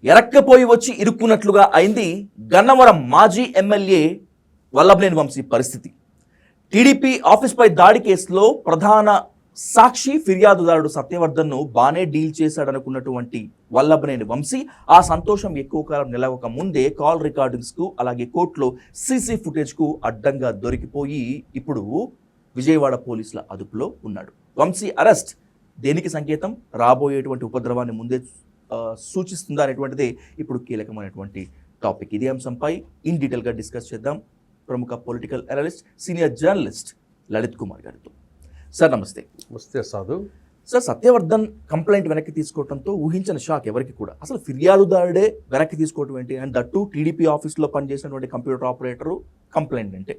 ఎరక్కపోయి వచ్చి ఇరుక్కున్నట్లుగా అయింది గన్నవరం మాజీ ఎమ్మెల్యే వల్లభనేని వంశీ పరిస్థితి. టీడీపీ ఆఫీస్పై దాడి కేసులో ప్రధాన సాక్షి ఫిర్యాదుదారుడు సత్యవర్ధన్ను బానే డీల్ చేశాడనుకున్నటువంటి వల్లభనేని వంశీ ఆ సంతోషం ఎక్కువ కాలం నిలవక ముందే కాల్ రికార్డింగ్స్కు అలాగే కోర్టులో సీసీ ఫుటేజ్కు అడ్డంగా దొరికిపోయి ఇప్పుడు విజయవాడ పోలీసుల అదుపులో ఉన్నాడు. వంశీ అరెస్ట్ దేనికి సంకేతం, రాబోయేటువంటి ఉపద్రవాన్ని ముందే సూచిస్తుందా అనేటువంటిదే ఇప్పుడు కీలకమైనటువంటి టాపిక్. ఇదే అంశంపై ఇన్ డీటెయిల్గా డిస్కస్ చేద్దాం ప్రముఖ political analyst senior journalist Lalit Kumar గారితో. సార్ నమస్తే. నమస్తే సాధు. సార్, సత్యవర్ధన్ కంప్లైంట్ వెనక్కి తీసుకోవడంతో ఊహించిన షాక్ ఎవరికి కూడా. అసలు ఫిర్యాదుదారుడే వెనక్కి తీసుకోవడం ఏంటి, అండ్ దట్టు టీడీపీ ఆఫీస్లో పనిచేసినటువంటి కంప్యూటర్ ఆపరేటరు కంప్లైంట్ అంటే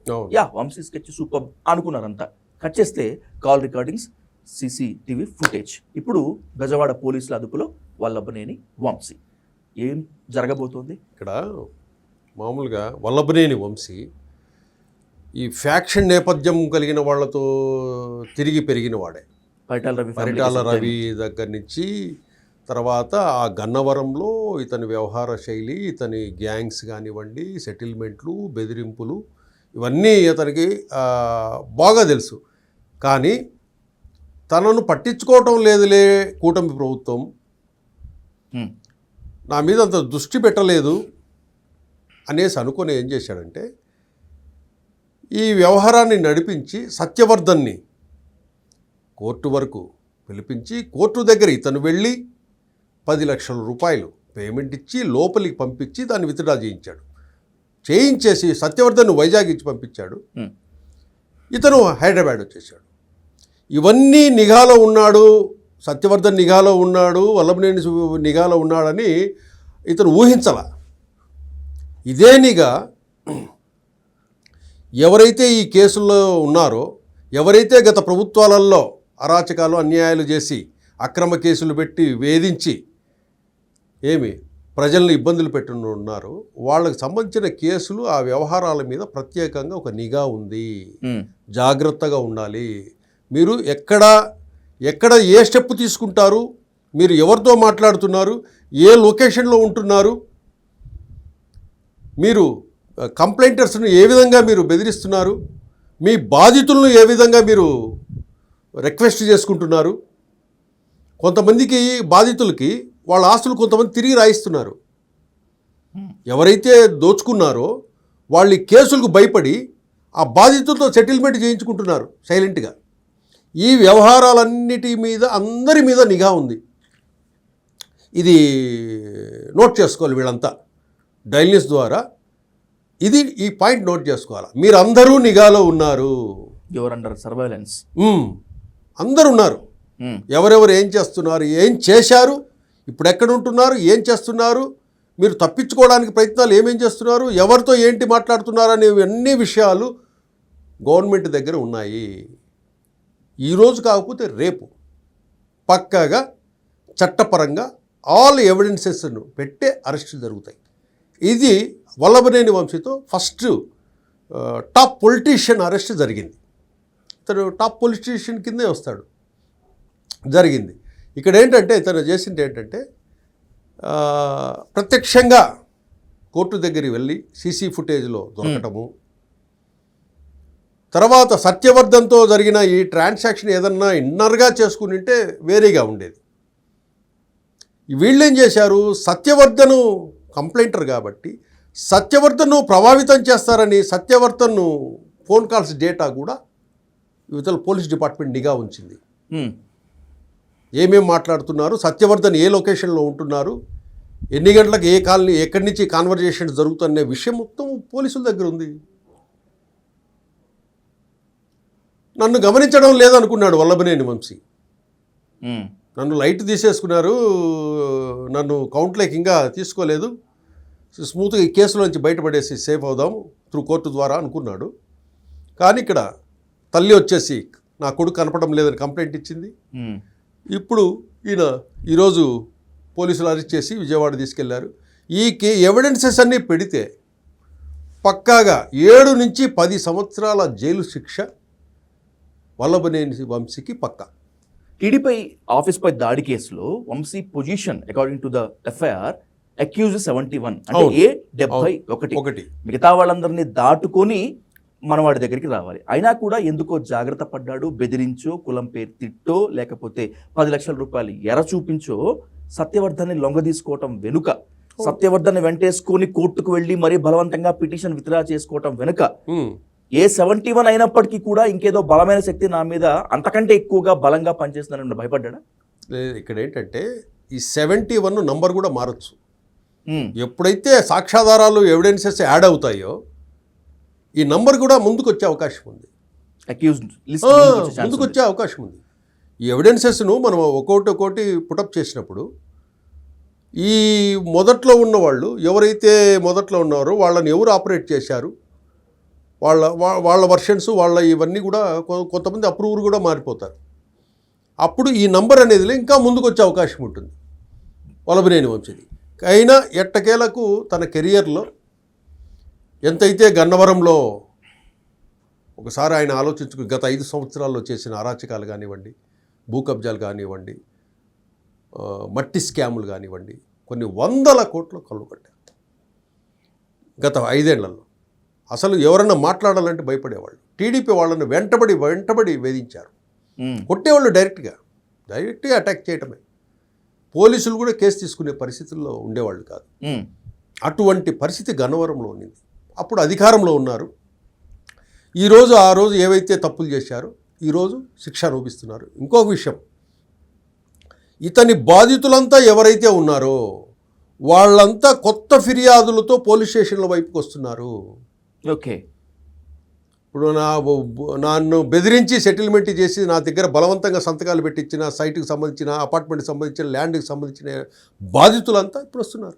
వంశీ స్కెచ్ సూపర్ అనుకున్నారంతా. కట్ చేస్తే కాల్ రికార్డింగ్స్, సీసీటీవీ ఫుటేజ్. ఇప్పుడు బెజవాడ పోలీసుల అదుపులో వల్లభనేని వంశీ. ఏం జరగబోతోంది ఇక్కడ? మామూలుగా వల్లభనేని వంశీ ఈ ఫ్యాక్షన్ నేపథ్యం కలిగిన వాళ్లతో తిరిగి పెరిగిన వాడే. పరిటాల రవి దగ్గర నుంచి తర్వాత ఆ గన్నవరంలో ఇతని వ్యవహార శైలి, ఇతని గ్యాంగ్స్ కానివ్వండి, సెటిల్మెంట్లు, బెదిరింపులు, ఇవన్నీ ఇతనికి బాగా తెలుసు. కానీ తనను పట్టించుకోవటం లేదులే కూటమి ప్రభుత్వం, నా మీద అంత దృష్టి పెట్టలేదు అనేసి అనుకొని ఏం చేశాడంటే ఈ వ్యవహారాన్ని నడిపించి సత్యవర్ధన్ని కోర్టు వరకు పిలిపించి కోర్టు దగ్గర ఇతను వెళ్ళి 10 లక్షల రూపాయలు పేమెంట్ ఇచ్చి లోపలికి పంపించి దాన్ని విత్డ్రా చేయించేసి సత్యవర్ధన్ వైజాగ్ ఇచ్చి పంపించాడు. ఇతను హైదరాబాద్ వచ్చేసాడు. ఇవన్నీ నిఘాలో ఉన్నాడు, సత్యవర్ధన్ నిఘాలో ఉన్నాడు, వల్లభనేని నిఘాలో ఉన్నాడని ఇతను ఊహించాల. ఇదే నిఘా ఎవరైతే ఈ కేసుల్లో ఉన్నారో, ఎవరైతే గత ప్రభుత్వాలలో అరాచకాలు అన్యాయాలు చేసి అక్రమ కేసులు పెట్టి వేధించి ప్రజలను ఇబ్బందులు ఉన్నారో వాళ్ళకి సంబంధించిన కేసులు, ఆ వ్యవహారాల మీద ప్రత్యేకంగా ఒక నిఘా ఉంది. జాగ్రత్తగా ఉండాలి. మీరు ఎక్కడ ఏ స్టెప్ తీసుకుంటారు, మీరు ఎవరితో మాట్లాడుతున్నారు, ఏ లొకేషన్లో ఉంటున్నారు, మీరు కంప్లైంటర్స్ను ఏ విధంగా మీరు బెదిరిస్తున్నారు, మీ బాధితులను ఏ విధంగా మీరు రిక్వెస్ట్ చేసుకుంటున్నారు. కొంతమందికి బాధితులకి వాళ్ళ ఆస్తులు కొంతమంది తిరిగి రాయిస్తున్నారు. ఎవరైతే దోచుకున్నారో వాళ్ళు కేసులకు భయపడి ఆ బాధితులతో సెటిల్మెంట్ చేయించుకుంటున్నారు సైలెంట్గా. ఈ వ్యవహారాలన్నిటి మీద అందరి మీద నిఘా ఉంది. ఇది నోట్ చేసుకోవాలి వీళ్ళంతా. డైల్ న్యూస్ ద్వారా ఈ పాయింట్ నోట్ చేసుకోవాలి. మీరందరూ నిఘాలో ఉన్నారు. Your under surveillance. అందరు ఉన్నారు. ఎవరెవరు ఏం చేస్తున్నారు, ఏం చేశారు, ఇప్పుడు ఎక్కడ ఉంటున్నారు, ఏం చేస్తున్నారు, మీరు తప్పించుకోవడానికి ప్రయత్నాలు ఏమేం చేస్తున్నారు, ఎవరితో ఏంటి మాట్లాడుతున్నారు అనే అన్ని విషయాలు గవర్నమెంట్ దగ్గర ఉన్నాయి. ఈరోజు కాకపోతే రేపు పక్కాగా చట్టపరంగా ఆల్ ఎవిడెన్సెస్ను పెట్టే అరెస్టులు జరుగుతాయి. ఇది వల్లభనేని వంశీతో ఫస్ట్ టాప్ పొలిటీషియన్ అరెస్ట్ జరిగింది. ఇతను టాప్ పొలిటీషియన్ కిందే వస్తాడు. జరిగింది ఇక్కడ ఏంటంటే ఇతను చేసింది ఏంటంటే ప్రత్యక్షంగా కోర్టు దగ్గరికి వెళ్ళి సీసీ ఫుటేజ్లో దొరకటము, తర్వాత సత్యవర్ధన్తో జరిగిన ఈ ట్రాన్సాక్షన్ ఏదన్నా ఇన్నర్గా చేసుకుని ఉంటే వేరేగా ఉండేది. వీళ్ళేం చేశారు, సత్యవర్ధను కంప్లైంటర్ కాబట్టి సత్యవర్ధన్ను ప్రభావితం చేస్తారని సత్యవర్ధన్ను ఫోన్ కాల్స్ డేటా కూడా యువతల పోలీస్ డిపార్ట్మెంట్ నిఘా ఉంచింది. ఏమేమి మాట్లాడుతున్నారు, సత్యవర్ధన్ ఏ లొకేషన్లో ఉంటున్నారు, ఎన్ని గంటలకు ఏ కాలనీ, ఎక్కడి నుంచి కాన్వర్జేషన్స్ జరుగుతున్న విషయం మొత్తం పోలీసుల దగ్గర ఉంది. నన్ను గమనించడం లేదనుకున్నాడు వల్లభనేని వంశీ. నన్ను లైట్ తీసేసుకున్నారు, నన్ను కౌంట్లోకి ఇంకా తీసుకోలేదు, స్మూత్గా ఈ కేసులో నుంచి బయటపడేసి సేఫ్ అవుదాం త్రూ కోర్టు ద్వారా అనుకున్నాడు. కానీ ఇక్కడ తల్లి వచ్చేసి నా కొడుకు కనపడడం లేదని కంప్లైంట్ ఇచ్చింది. ఇప్పుడు ఈరోజు పోలీసులు అరెస్ట్ చేసి విజయవాడ తీసుకెళ్లారు. ఈ ఎవిడెన్సెస్ అన్నీ పెడితే పక్కాగా 7 నుంచి 10 సంవత్సరాల జైలు శిక్ష వల్లభనేని వంశీకి పక్కా. టీడీపీ ఆఫీస్పై దాడి కేసులో Vamsi position according to the FIR accused 71 అంటే అవును. ఏ 71 ఒకటి మిగతా వాళ్ళందరినీ దాటుకొని మన వాడి దగ్గరికి రావాలి. అయినా కూడా ఎందుకో జాగ్రత్త పడ్డాడు. బెదిరించో, కులం పేరు తిట్టో, లేకపోతే 10 లక్షల రూపాయలు ఎర చూపించో సత్యవర్ధన్ని లొంగ తీసుకోవటం వెనుక, సత్యవర్ధన్ని వెంటేసుకొని కోర్టుకు వెళ్ళి మరీ బలవంతంగా పిటిషన్ విత్డ్రా చేసుకోవటం వెనుక ఏ 71 అయినప్పటికీ కూడా ఇంకేదో బలమైన శక్తి నా మీద అంతకంటే ఎక్కువగా బలంగా పనిచేస్తుందని భయపడ్డా. లేదు, ఇక్కడ ఏంటంటే ఈ 71 నంబర్ కూడా మారచ్చు. ఎప్పుడైతే సాక్ష్యాధారాలు ఎవిడెన్సెస్ యాడ్ అవుతాయో ఈ నంబర్ కూడా ముందుకు వచ్చే అవకాశం ఉంది. ముందుకు వచ్చే అవకాశం ఉంది. ఈ ఎవిడెన్సెస్ను మనం ఒక్కొక్కటి పుటప్ చేసినప్పుడు ఈ మొదట్లో ఉన్నవాళ్ళు ఎవరైతే మొదట్లో ఉన్నారో వాళ్ళని ఎవరు ఆపరేట్ చేశారు, వాళ్ళ వర్షన్స్, వాళ్ళ ఇవన్నీ కూడా కొంతమంది అప్రూవర్ కూడా మారిపోతారు. అప్పుడు ఈ నంబర్ అనేది ఇంకా ముందుకు వచ్చే అవకాశం ఉంటుంది వల్లభనేని వంశీది. అయినా ఎట్టకేలకు తన కెరియర్లో ఎంతైతే గన్నవరంలో ఒకసారి ఆయన ఆలోచించుకుని గత 5 సంవత్సరాల్లో చేసిన అరాచకాలు కానివ్వండి, భూ కబ్జాలు కానివ్వండి, మట్టి స్కాములు కానివ్వండి, కొన్ని 100 కోట్లు కలుగొట్టారు గత 5 ఏళ్లలో. అసలు ఎవరన్నా మాట్లాడాలంటే భయపడేవాళ్ళు. టీడీపీ వాళ్ళని వెంటబడి వేధించారు. కొట్టేవాళ్ళు డైరెక్ట్గా అటాక్ చేయటమే. పోలీసులు కూడా కేసు తీసుకునే పరిస్థితుల్లో ఉండేవాళ్ళు కాదు. అటువంటి పరిస్థితి గన్నవరంలో ఉన్నింది. అప్పుడు అధికారంలో ఉన్నారు. ఈరోజు ఆ రోజు ఏవైతే తప్పులు చేశారో ఈరోజు శిక్ష అనుభవిస్తున్నారు. ఇంకొక విషయం, ఇతని బాధితులంతా ఎవరైతే ఉన్నారో వాళ్ళంతా కొత్త ఫిర్యాదులతో పోలీస్ స్టేషన్ల వైపుకి వస్తున్నారు. ఓకే, ఇప్పుడు నన్ను బెదిరించి సెటిల్మెంట్ చేసి నా దగ్గర బలవంతంగా సంతకాలు పెట్టించిన సైట్కి సంబంధించిన, అపార్ట్మెంట్కి సంబంధించిన, ల్యాండ్కి సంబంధించిన బాధితులంతా ఇప్పుడు వస్తున్నారు.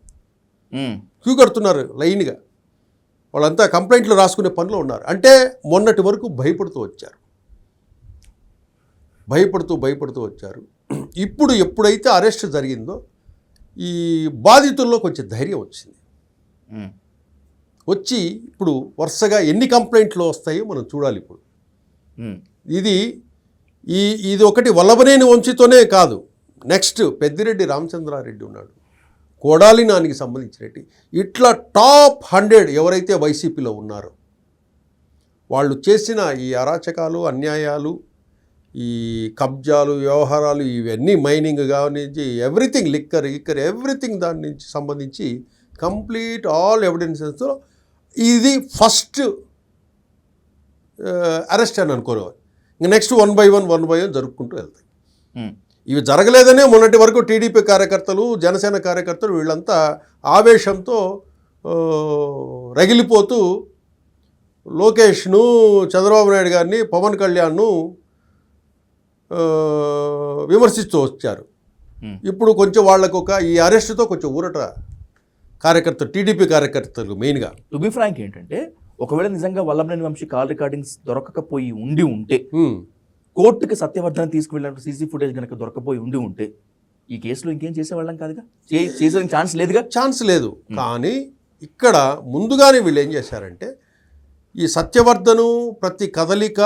క్యూ కడుతున్నారు లైన్గా. వాళ్ళంతా కంప్లైంట్లు రాసుకునే పనిలో ఉన్నారు. అంటే మొన్నటి వరకు భయపడుతూ వచ్చారు. ఇప్పుడు ఎప్పుడైతే అరెస్ట్ జరిగిందో ఈ బాధితుల్లో కొంచెం ధైర్యం వచ్చింది. వచ్చి ఇప్పుడు వరుసగా ఎన్ని కంప్లైంట్లు వస్తాయో మనం చూడాలి. ఇప్పుడు ఇది ఒకటి వల్లభనేని వంశీతోనే కాదు, నెక్స్ట్ పెద్దిరెడ్డి రామచంద్రారెడ్డి ఉన్నాడు, కొడాలి నానికి సంబంధించినట్టు ఇట్లా టాప్ 100 ఎవరైతే వైసీపీలో ఉన్నారో వాళ్ళు చేసిన ఈ అరాచకాలు, అన్యాయాలు, ఈ కబ్జాలు, వ్యవహారాలు, ఇవన్నీ మైనింగ్ కానించి ఎవ్రీథింగ్, లిక్కర్ ఎవ్రీథింగ్ దాని నుంచి సంబంధించి కంప్లీట్ ఆల్ ఎవిడెన్సెస్తో ఇది ఫస్ట్ అరెస్ట్ అని అనుకోవాలి. ఇంకా నెక్స్ట్ 1 by 1 జరుపుకుంటూ వెళ్తాయి. ఇవి జరగలేదనే మొన్నటి వరకు టీడీపీ కార్యకర్తలు, జనసేన కార్యకర్తలు వీళ్ళంతా ఆవేశంతో రగిలిపోతూ లోకేష్ను, చంద్రబాబు నాయుడు గారిని, పవన్ కళ్యాణ్ను విమర్శిస్తూ వచ్చారు. ఇప్పుడు కొంచెం వాళ్ళకు ఈ అరెస్టుతో కొంచెం ఊరట కార్యకర్తలు, టీడీపీ కార్యకర్తలు మెయిన్గా. టు బి ఫ్రాంక్ ఏంటంటే, ఒకవేళ నిజంగా వల్లభనేని వంశీ కాల్ రికార్డింగ్స్ దొరకకపోయి ఉంటే, కోర్టుకి సత్యవర్ధన్ తీసుకువెళ్ళినట్టు సీసీ ఫుటేజ్ కనుక దొరకపోయి ఉంటే ఈ కేసులో ఇంకేం చేసేవాళ్ళం కాదుగా, చేసే ఛాన్స్ లేదుగా. ఛాన్స్ లేదు. కానీ ఇక్కడ ముందుగానే వీళ్ళు ఏం చేశారంటే ఈ సత్యవర్ధను ప్రతి కదలిక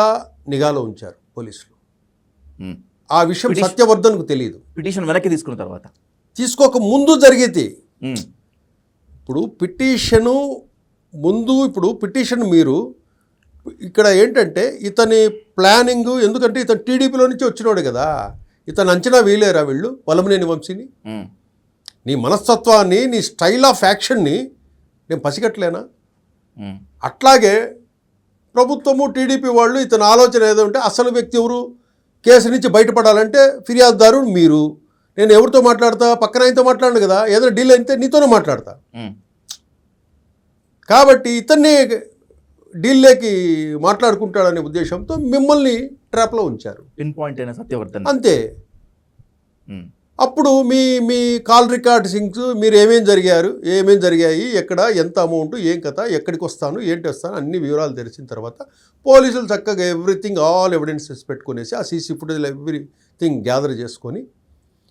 నిఘాలో ఉంచారు పోలీసులు. ఆ విషయం సత్యవర్ధన్కు తెలియదు. పిటిషన్ వెనక్కి తీసుకున్న తర్వాత, తీసుకోక ముందు జరిగేది. ఇప్పుడు పిటిషను ముందు, ఇప్పుడు పిటిషన్ మీరు ఇక్కడ ఏంటంటే ఇతని ప్లానింగ్, ఎందుకంటే ఇతను టీడీపీలో నుంచి వచ్చినాడు కదా, ఇతను అంచనా వేయలేరా వీళ్ళు వల్లభనేని వంశీని? నీ మనస్తత్వాన్ని, నీ స్టైల్ ఆఫ్ యాక్షన్ని నేను పసిగట్టలేనా? అట్లాగే ప్రభుత్వము, టీడీపీ వాళ్ళు ఇతని ఆలోచన ఏదో ఉంటే అసలు వ్యక్తి ఎవరు, కేసు నుంచి బయటపడాలంటే ఫిర్యాదుదారు మీరు. నేను ఎవరితో మాట్లాడతా? పక్కన ఆయనతో మాట్లాడను కదా, ఏదైనా డీల్ అయితే నీతోనే మాట్లాడతా. కాబట్టి ఇతన్ని డీల్లోకి మాట్లాడుకుంటాడనే ఉద్దేశంతో మిమ్మల్ని ట్రాప్లో ఉంచారు. పిన్ పాయింట్ అయిన సత్యవర్ధన్ అంతే. అప్పుడు మీ కాల్ రికార్డింగ్స్, మీరు ఏమేం జరిగాయి, ఎక్కడ, ఎంత అమౌంట్, ఏం కథ, ఎక్కడికి వస్తాను, ఏంటి వస్తాను, అన్ని వివరాలు తెలిసిన తర్వాత పోలీసులు చక్కగా ఎవ్రీథింగ్ ఆల్ ఎవిడెన్సెస్ పెట్టుకునేసి ఆ సీసీ ఫుటేజ్ ఎవ్రీథింగ్ గ్యాదర్ చేసుకొని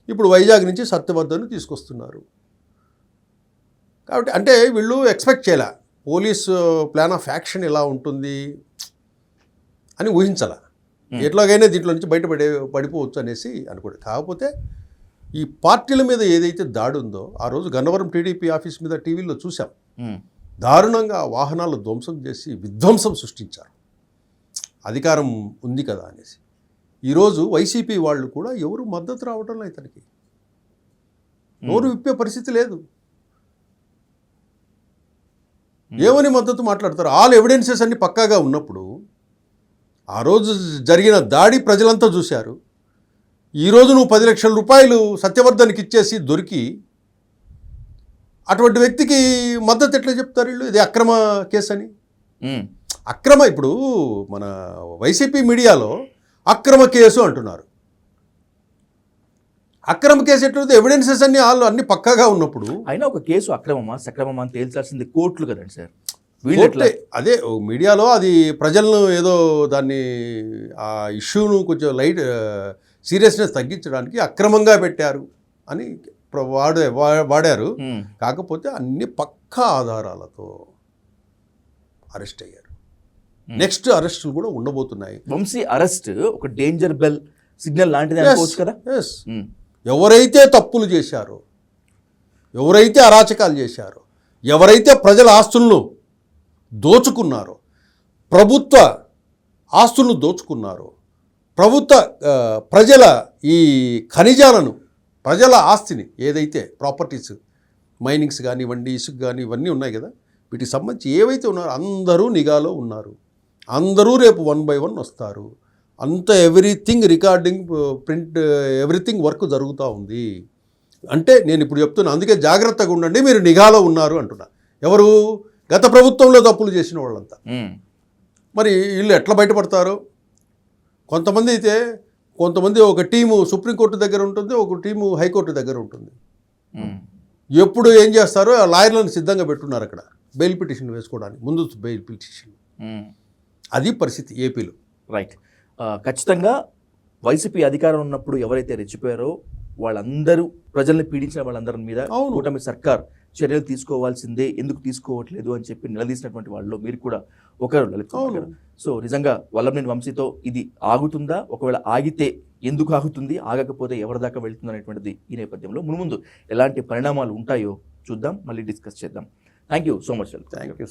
ఇప్పుడు వైజాగ్ నుంచి సత్యవర్ధన్ తీసుకొస్తున్నారు. కాబట్టి అంటే వీళ్ళు ఎక్స్పెక్ట్ చేయలే పోలీసు ప్లాన్ ఆఫ్ యాక్షన్ ఎలా ఉంటుంది అని ఊహించాల. ఎట్లాగైనా దీంట్లో నుంచి పడిపోవచ్చు అనేసి అనుకోండి. కాకపోతే ఈ పార్టీల మీద ఏదైతే దాడి ఉందో ఆ రోజు గన్నవరం టీడీపీ ఆఫీస్ మీద టీవీలో చూసాం. దారుణంగా వాహనాలు ధ్వంసం చేసి విధ్వంసం సృష్టించారు, అధికారం ఉంది కదా అనేసి. ఈరోజు వైసీపీ వాళ్ళు కూడా ఎవరు మద్దతు రావటం లేదు, ఇతనికి నోరు విప్పే పరిస్థితి లేదు. ఏమని మద్దతు మాట్లాడతారు? ఆల్ ఎవిడెన్సెస్ అన్ని పక్కాగా ఉన్నప్పుడు ఆ రోజు జరిగిన దాడి ప్రజలంతా చూశారు. ఈరోజు నువ్వు 10 లక్షల రూపాయలు సత్యవర్ధన్కి ఇచ్చేసి దొరికి అటువంటి వ్యక్తికి మద్దతు ఎట్లా చెప్తారు వీళ్ళు? ఇది అక్రమ కేసు అని. అక్రమ, ఇప్పుడు మన వైసీపీ మీడియాలో అక్రమ కేసు అంటున్నారు. అక్రమ కేసు ఎట్లయితే ఎవిడెన్సెస్ అన్ని పక్కాగా ఉన్నప్పుడు అయినా ఒక కేసు అక్రమమా సక్రమమా అని తేల్చాల్సింది కోర్టులు కదండి సార్. అదే మీడియాలో అది ప్రజలను ఏదో దాన్ని ఆ ఇష్యూను కొంచెం లైట్ సీరియస్నెస్ తగ్గించడానికి అక్రమంగా పెట్టారు అని వాడారు. కాకపోతే అన్ని పక్కా ఆధారాలతో అరెస్ట్ అయ్యారు. నెక్స్ట్ అరెస్టులు కూడా ఉండబోతున్నాయి. వంశీ అరెస్ట్ ఒక డేంజర్ బెల్ సిగ్నల్ లాంటిది అనుకోవచ్చు కదా. ఎవరైతే తప్పులు చేశారో, ఎవరైతే అరాచకాలు చేశారో, ఎవరైతే ప్రజల ఆస్తులను దోచుకున్నారో, ప్రభుత్వ ఆస్తులను దోచుకున్నారో, ప్రజల ఈ ఖనిజాలను, ప్రజల ఆస్తిని ఏదైతే ప్రాపర్టీస్ మైనింగ్స్ కానివ్వండి, ఇసుక కానీ ఇవన్నీ ఉన్నాయి కదా, వీటికి సంబంధించి ఏవైతే ఉన్నారో అందరూ నిఘాలో ఉన్నారు. అందరూ రేపు 1 by 1 వస్తారు. అంత everything recording, print, everything work జరుగుతూ ఉంది. అంటే నేను ఇప్పుడు చెప్తున్నా, అందుకే జాగ్రత్తగా ఉండండి, మీరు నిఘాలో ఉన్నారు అంటున్నా. ఎవరు? గత ప్రభుత్వంలో తప్పులు చేసిన వాళ్ళంతా. మరి వీళ్ళు ఎట్లా బయటపడతారు? కొంతమంది ఒక టీము సుప్రీంకోర్టు దగ్గర ఉంటుంది, ఒక టీము హైకోర్టు దగ్గర ఉంటుంది. ఎప్పుడు ఏం చేస్తారో ఆ లాయర్లను సిద్ధంగా పెట్టున్నారు అక్కడ బెయిల్ పిటిషన్ వేసుకోవడానికి, ముందు బెయిల్ పిటిషన్. అది పరిస్థితి ఏపీలో. రైట్. ఖచ్చితంగా వైసీపీ అధికారం ఉన్నప్పుడు ఎవరైతే రెచ్చిపోయారో వాళ్ళందరూ, ప్రజల్ని పీడించిన వాళ్ళందరి మీద కూటమి సర్కార్ చర్యలు తీసుకోవాల్సిందే, ఎందుకు తీసుకోవట్లేదు అని చెప్పి నిలదీసినటువంటి వాళ్ళు మీరు కూడా ఒకరు లలిత్ కుమార్ గారు. సో నిజంగా వల్లభనేని వంశీతో ఇది ఆగుతుందా? ఒకవేళ ఆగితే ఎందుకు ఆగుతుంది, ఆగకపోతే ఎవరి దాకా వెళ్తుంది అనేటువంటిది ఈ నేపథ్యంలో మున్ముందు ఎలాంటి పరిణామాలు ఉంటాయో చూద్దాం, మళ్ళీ డిస్కస్ చేద్దాం. Thank you so much. Thank you.